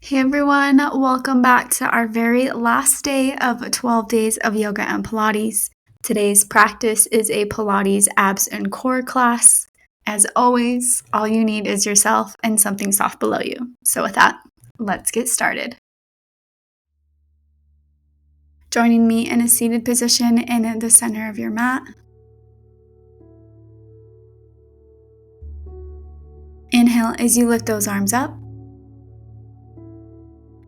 Hey everyone, welcome back to our very last day of 12 days of yoga and Pilates. Today's practice is a Pilates abs and core class. As always, all you need is yourself and something soft below you. So with that, let's get started. Joining me in a seated position in the center of your mat. Inhale as you lift those arms up.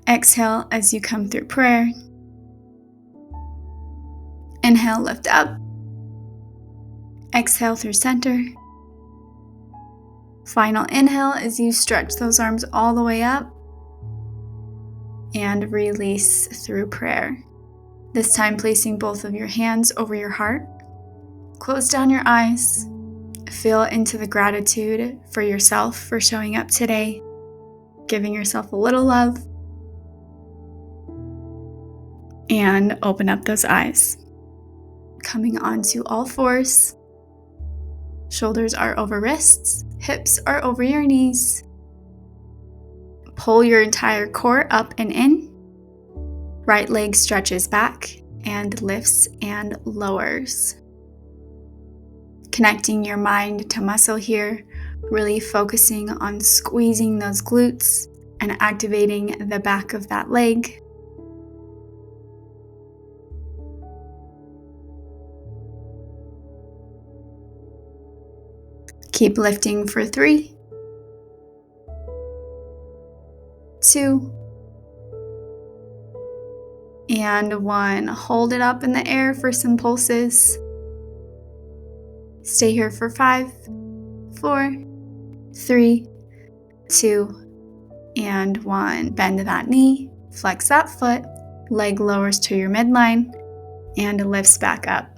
Exhale as you come through prayer. Inhale, lift up. Exhale through center. Final inhale as you stretch those arms all the way up. And release through prayer. This time placing both of your hands over your heart. Close down your eyes. Feel into the gratitude for yourself for showing up today. Giving yourself a little love. And open up those eyes. Coming onto all fours. Shoulders are over wrists. Hips are over your knees. Pull your entire core up and in. Right leg stretches back and lifts and lowers. Connecting your mind to muscle here, really focusing on squeezing those glutes and activating the back of that leg. Keep lifting for 3, 2, and 1. Hold it up in the air for some pulses. Stay here for 5, 4, 3, 2, and 1. Bend that knee, flex that foot, leg lowers to your midline, and lifts back up.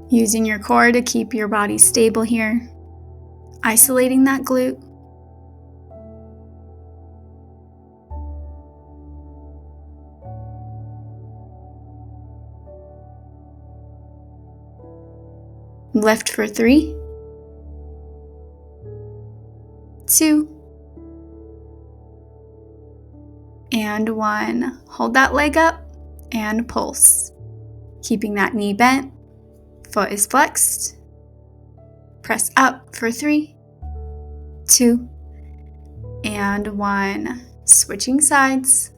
Using your core to keep your body stable here. Isolating that glute. Lift for 3, 2, and 1. Hold that leg up and pulse. Keeping that knee bent, foot is flexed. Press up for 3, 2, and 1. Switching sides.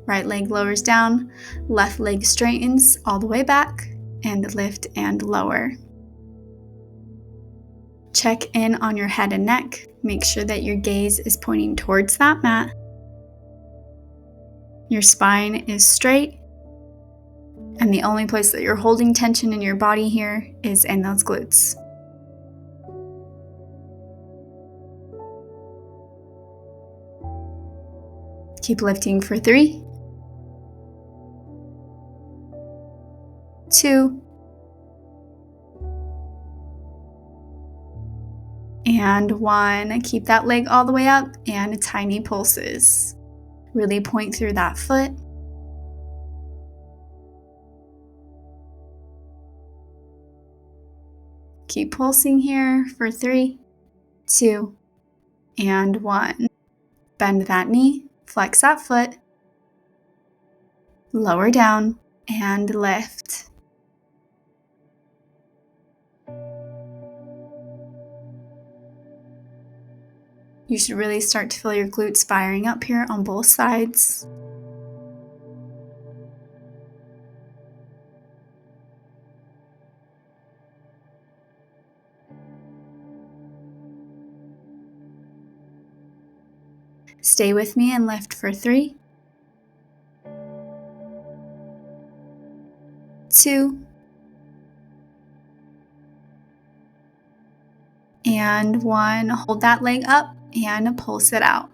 Right leg lowers down, left leg straightens all the way back, and lift and lower. Check in on your head and neck. Make sure that your gaze is pointing towards that mat. Your spine is straight, and the only place that you're holding tension in your body here is in those glutes. Keep lifting for 3, 2, and 1. Keep that leg all the way up and tiny pulses. Really point through that foot. Keep pulsing here for 3, 2, and 1. Bend that knee, flex that foot, lower down, and lift. You should really start to feel your glutes firing up here on both sides. Stay with me and lift for 3, 2, and 1. Hold that leg up and pulse it out.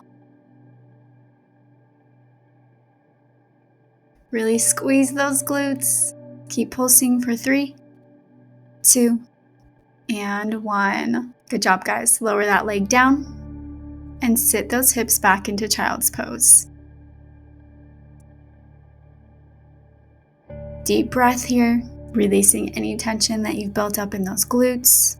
Really squeeze those glutes. Keep pulsing for 3, 2, and 1. Good job, guys. Lower that leg down and sit those hips back into child's pose. Deep breath here, releasing any tension that you've built up in those glutes.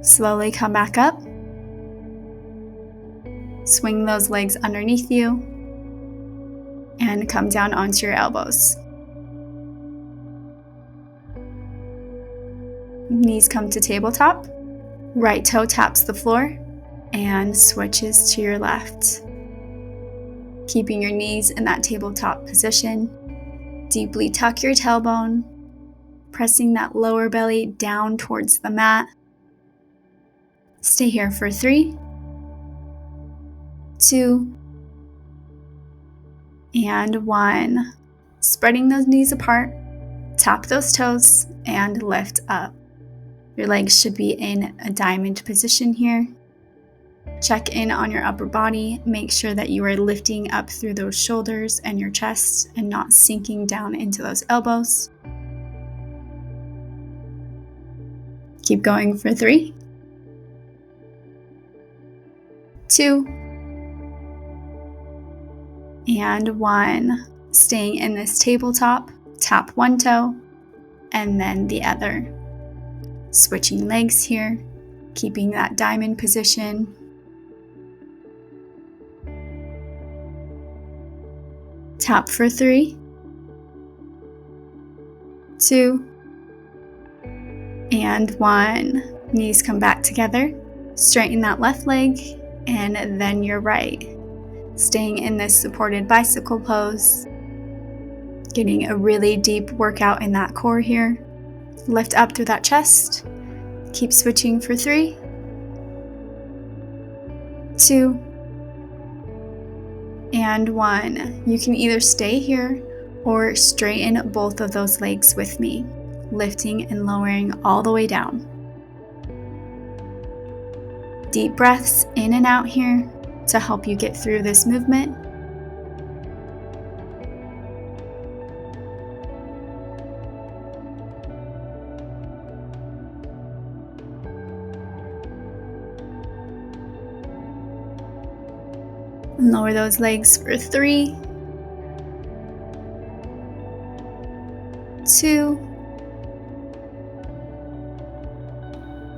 Slowly come back up. Swing those legs underneath you and come down onto your elbows. Knees come to tabletop. Right toe taps the floor and switches to your left. Keeping your knees in that tabletop position. Deeply tuck your tailbone, pressing that lower belly down towards the mat. Stay here for 3, 2, and 1. Spreading those knees apart, tap those toes, and lift up. Your legs should be in a diamond position here. Check in on your upper body. Make sure that you are lifting up through those shoulders and your chest and not sinking down into those elbows. Keep going for 3, 2, and 1. Staying in this tabletop, tap one toe and then the other. Switching legs here, keeping that diamond position. Tap for 3, 2, and 1. Knees come back together. Straighten that left leg and then your right. Staying in this supported bicycle pose. Getting a really deep workout in that core here. Lift up through that chest. Keep switching for 3, 2, and 1. You can either stay here or straighten both of those legs with me, lifting and lowering all the way down. Deep breaths in and out here to help you get through this movement. And lower those legs for 3, 2,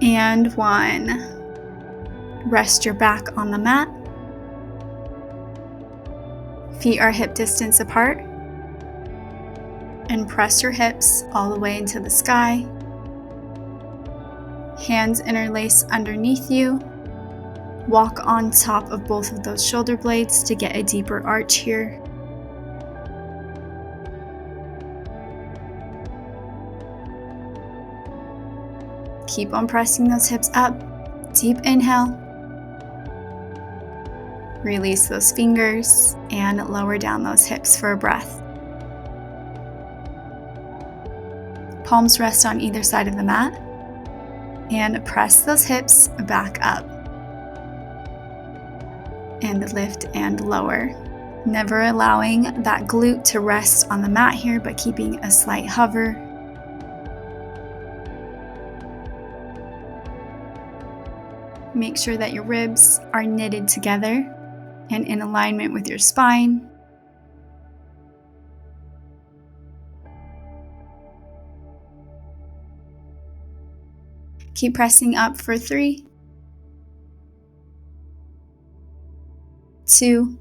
and 1. Rest your back on the mat. Feet are hip distance apart. And press your hips all the way into the sky. Hands interlace underneath you. Walk on top of both of those shoulder blades to get a deeper arch here. Keep on pressing those hips up. Deep inhale. Release those fingers and lower down those hips for a breath. Palms rest on either side of the mat. And press those hips back up. And lift and lower. Never allowing that glute to rest on the mat here, but keeping a slight hover. Make sure that your ribs are knitted together and in alignment with your spine. Keep pressing up for 3, 2,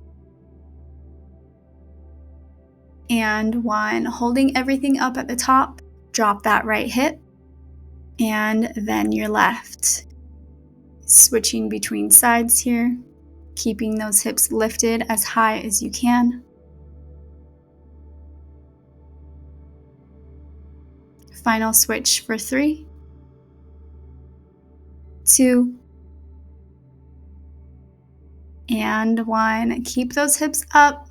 and 1. Holding everything up at the top, drop that right hip, and then your left. Switching between sides here, keeping those hips lifted as high as you can. Final switch for 3, 2, and 1. Keep those hips up.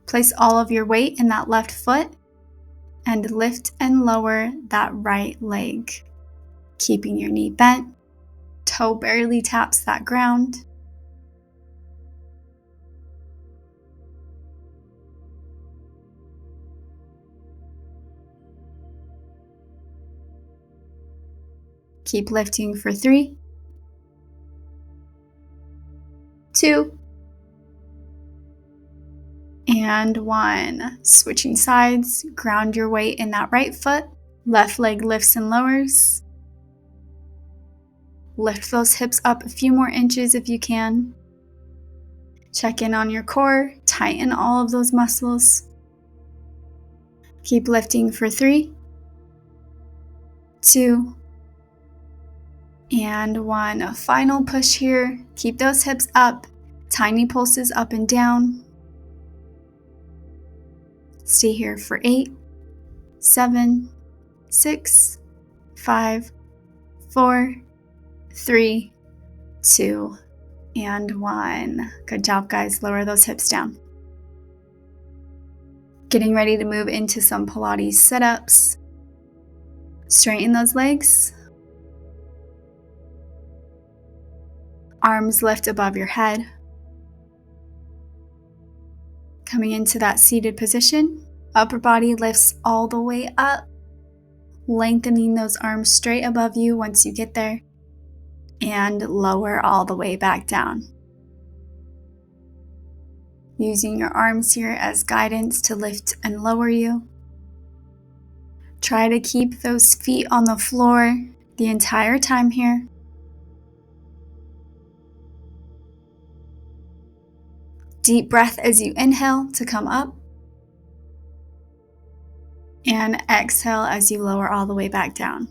Place all of your weight in that left foot and lift and lower that right leg. Keeping your knee bent, toe barely taps that ground. Keep lifting for 3, 2, and 1. Switching sides, ground your weight in that right foot. Left leg lifts and lowers. Lift those hips up a few more inches if you can. Check in on your core, tighten all of those muscles. Keep lifting for 3, 2, and 1. A final push here. Keep those hips up, tiny pulses up and down. Stay here for 8, 7, 6, 5, 4, 3, 2, and 1. Good job, guys. Lower those hips down. Getting ready to move into some Pilates sit-ups. Straighten those legs. Arms lift above your head. Coming into that seated position. Upper body lifts all the way up. Lengthening those arms straight above you once you get there. And lower all the way back down. Using your arms here as guidance to lift and lower you. Try to keep those feet on the floor the entire time here. Deep breath as you inhale to come up. And exhale as you lower all the way back down.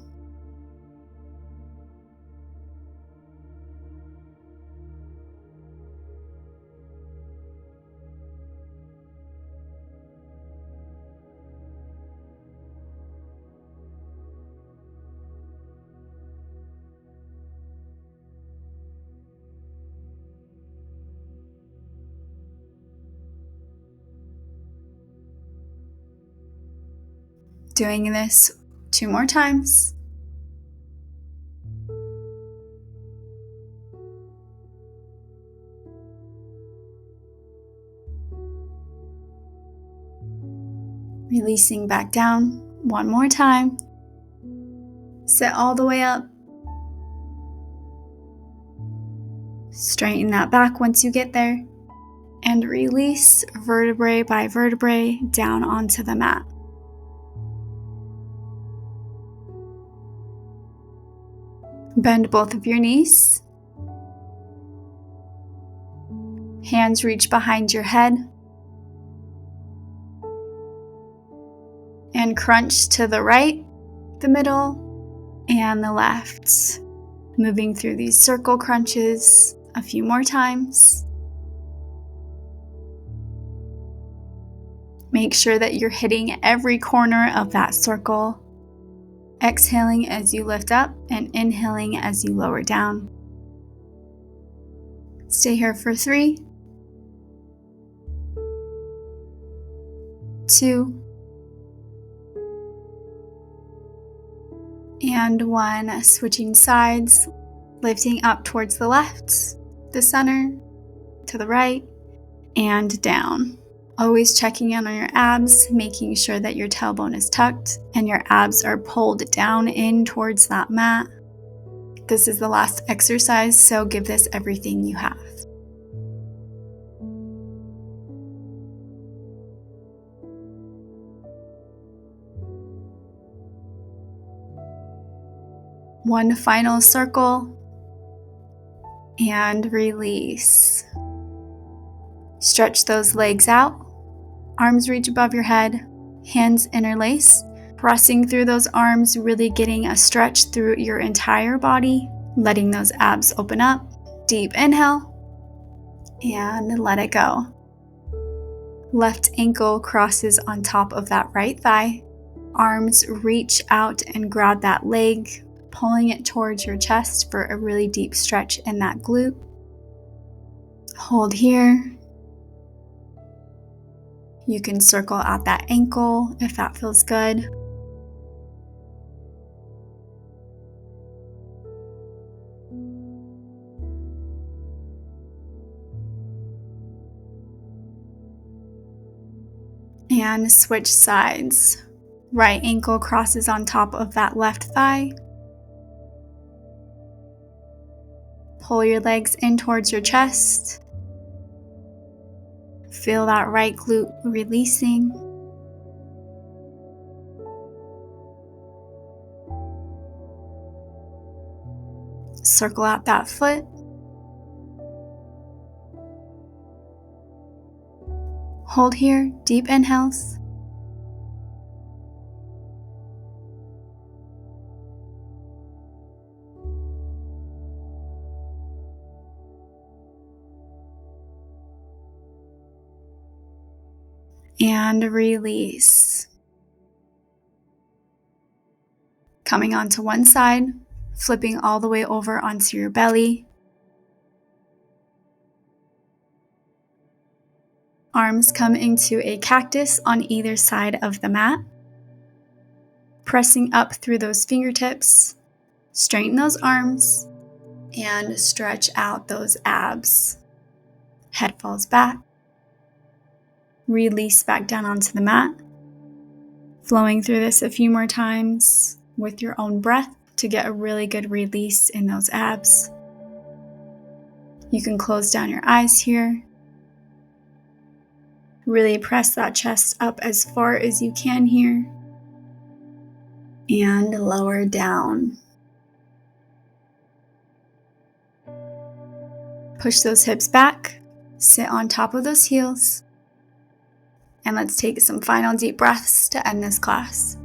Doing this 2 more times. Releasing back down 1 more time. Sit all the way up. Straighten that back once you get there. And release vertebrae by vertebrae down onto the mat. Bend both of your knees. Hands reach behind your head. And crunch to the right, the middle, and the left. Moving through these circle crunches a few more times. Make sure that you're hitting every corner of that circle. Exhaling as you lift up and inhaling as you lower down. Stay here for 3, 2, and 1. Switching sides, lifting up towards the left, the center, to the right, and down. Always checking in on your abs, making sure that your tailbone is tucked and your abs are pulled down in towards that mat. This is the last exercise, so give this everything you have. One final circle and release. Stretch those legs out. Arms reach above your head, hands interlace, pressing through those arms, really getting a stretch through your entire body, letting those abs open up. Deep inhale, and let it go. Left ankle crosses on top of that right thigh. Arms reach out and grab that leg, pulling it towards your chest for a really deep stretch in that glute. Hold here. You can circle out that ankle if that feels good. And switch sides. Right ankle crosses on top of that left thigh. Pull your legs in towards your chest. Feel that right glute releasing. Circle out that foot. Hold here, deep inhales. And release. Coming onto one side, flipping all the way over onto your belly. Arms come into a cactus on either side of the mat. Pressing up through those fingertips. Straighten those arms and stretch out those abs. Head falls back. Release back down onto the mat. Flowing through this a few more times with your own breath to get a really good release in those abs. You can close down your eyes here. Really press that chest up as far as you can here. And lower down. Push those hips back. Sit on top of those heels. And let's take some final deep breaths to end this class.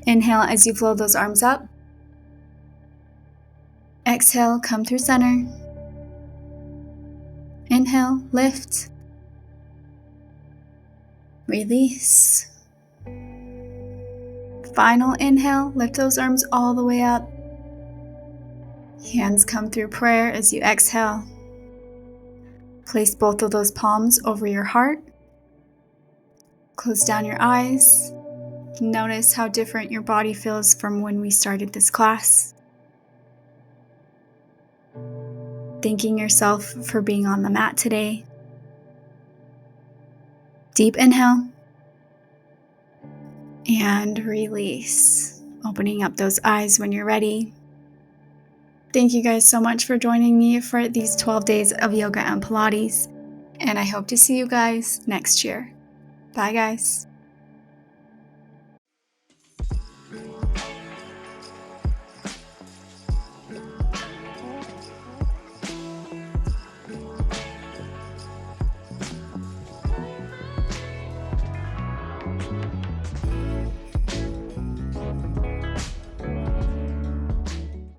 Inhale as you flow those arms up. Exhale, come through center. Inhale, lift. Release. Final inhale, lift those arms all the way up. Hands come through prayer as you exhale. Place both of those palms over your heart. Close down your eyes. Notice how different your body feels from when we started this class. Thanking yourself for being on the mat today. Deep inhale. And release. Opening up those eyes when you're ready. Thank you guys so much for joining me for these 12 days of yoga and Pilates. And I hope to see you guys next year. Bye guys.